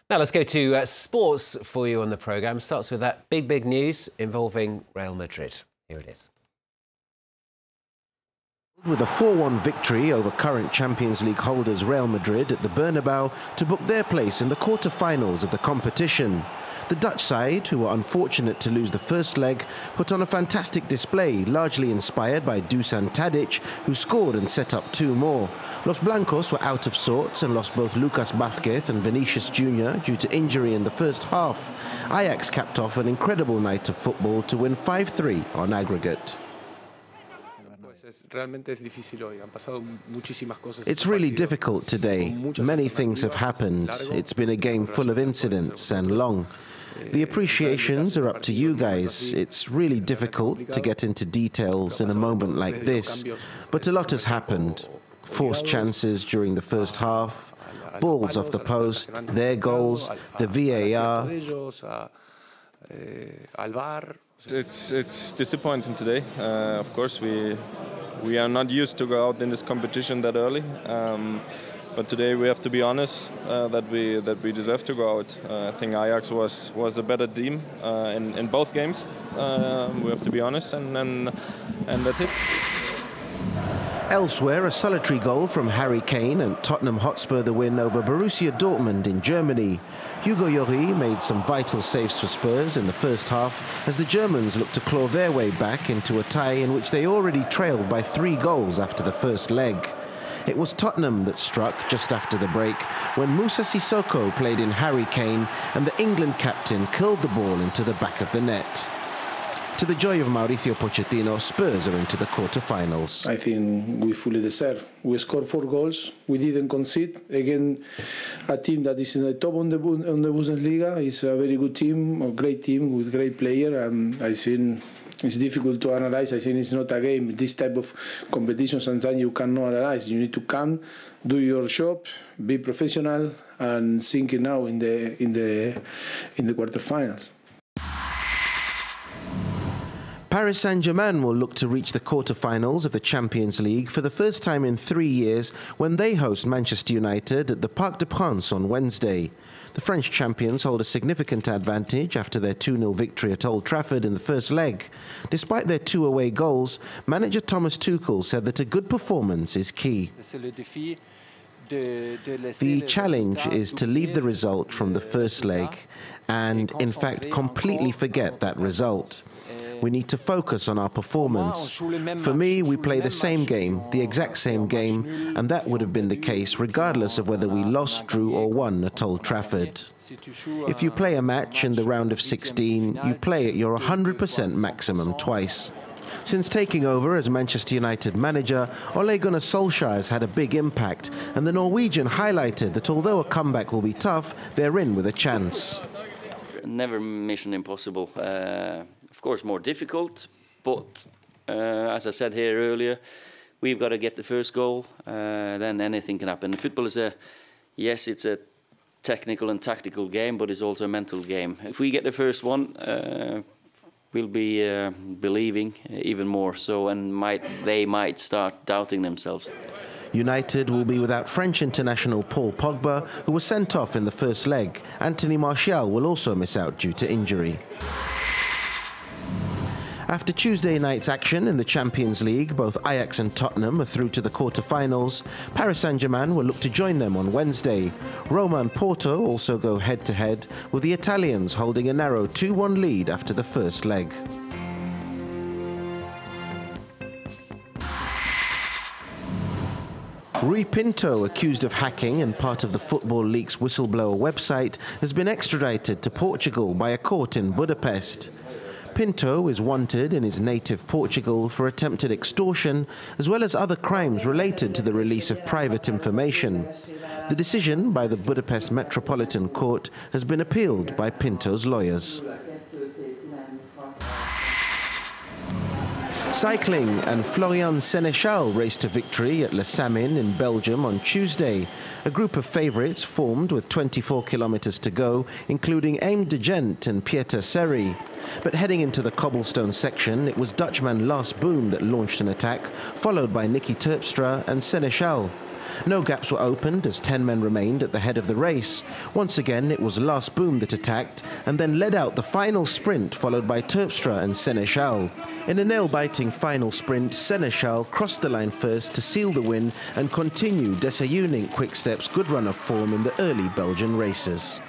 Now let's go to sports for you on the programme. Starts with that big news involving Real Madrid. Here it is. With a 4-1 victory over current Champions League holders Real Madrid at the Bernabeu to book their place in the quarter-finals of the competition. The Dutch side, who were unfortunate to lose the first leg, put on a fantastic display, largely inspired by Dusan Tadic, who scored and set up 2 more. Los Blancos were out of sorts and lost both Lucas Vázquez and Vinicius Jr. due to injury in the first half. Ajax capped off an incredible night of football to win 5-3 on aggregate. It's really difficult today. Many things have happened. It's been a game full of incidents and long. The appreciations are up to you guys. It's really difficult to get into details in a moment like this, but a lot has happened. Forced chances during the first half, balls off the post, their goals, the VAR. It's disappointing today. Of course, we are not used to go out in this competition that early, but today we have to be honest that we deserve to go out. I think Ajax was a better team in both games. We have to be honest, and that's it. Elsewhere, a solitary goal from Harry Kane and Tottenham Hotspur the win over Borussia Dortmund in Germany. Hugo Lloris made some vital saves for Spurs in the first half as the Germans looked to claw their way back into a tie in which they already trailed by 3 goals after the first leg. It was Tottenham that struck just after the break when Moussa Sissoko played in Harry Kane and the England captain curled the ball into the back of the net. To the joy of Mauricio Pochettino, Spurs are into the quarter-finals. I think we fully deserve. We scored 4 goals. We didn't concede. Again, a team that is in the top on the Bundesliga is a very good team, a great team with great player. And I think it's difficult to analyze. I think it's not a game. This type of competition, sometimes you cannot analyze. You need to come, do your job, be professional, and sink it now in the quarter-finals. Paris Saint-Germain will look to reach the quarter-finals of the Champions League for the first time in 3 years when they host Manchester United at the Parc des Princes on Wednesday. The French champions hold a significant advantage after their 2-0 victory at Old Trafford in the first leg. Despite their 2 away goals, manager Thomas Tuchel said that a good performance is key. The challenge is to leave the result from the first leg and, in fact, completely forget that result. We need to focus on our performance. For me, we play the same game, the exact same game, and that would have been the case regardless of whether we lost, drew or won at Old Trafford. If you play a match in the round of 16, you play at your 100% maximum twice. Since taking over as Manchester United manager, Ole Gunnar Solskjaer has had a big impact, and the Norwegian highlighted that although a comeback will be tough, they're in with a chance. Never mission impossible. Of course, more difficult, but as I said here earlier, we've got to get the first goal, then anything can happen. Football is yes, it's a technical and tactical game, but it's also a mental game. If we get the first one, we'll be believing even more so, and they might start doubting themselves. United will be without French international Paul Pogba, who was sent off in the first leg. Anthony Martial will also miss out due to injury. After Tuesday night's action in the Champions League, both Ajax and Tottenham are through to the quarter-finals. Paris Saint-Germain will look to join them on Wednesday. Roma and Porto also go head-to-head, with the Italians holding a narrow 2-1 lead after the first leg. Rui Pinto, accused of hacking and part of the Football Leaks whistleblower website, has been extradited to Portugal by a court in Budapest. Pinto is wanted in his native Portugal for attempted extortion, as well as other crimes related to the release of private information. The decision by the Budapest Metropolitan Court has been appealed by Pinto's lawyers. Cycling, and Florian Sénéchal raced to victory at Les Samines in Belgium on Tuesday. A group of favourites formed with 24 kilometres to go, including Aim de Gent and Pieter Serry. But heading into the cobblestone section, it was Dutchman Lars Boom that launched an attack, followed by Nicky Terpstra and Sénéchal. No gaps were opened as 10 men remained at the head of the race. Once again, it was Lars Boom that attacked and then led out the final sprint, followed by Terpstra and Sénéchal. In a nail-biting final sprint, Sénéchal crossed the line first to seal the win and continue Dessay Unique Quick-Step's good run of form in the early Belgian races.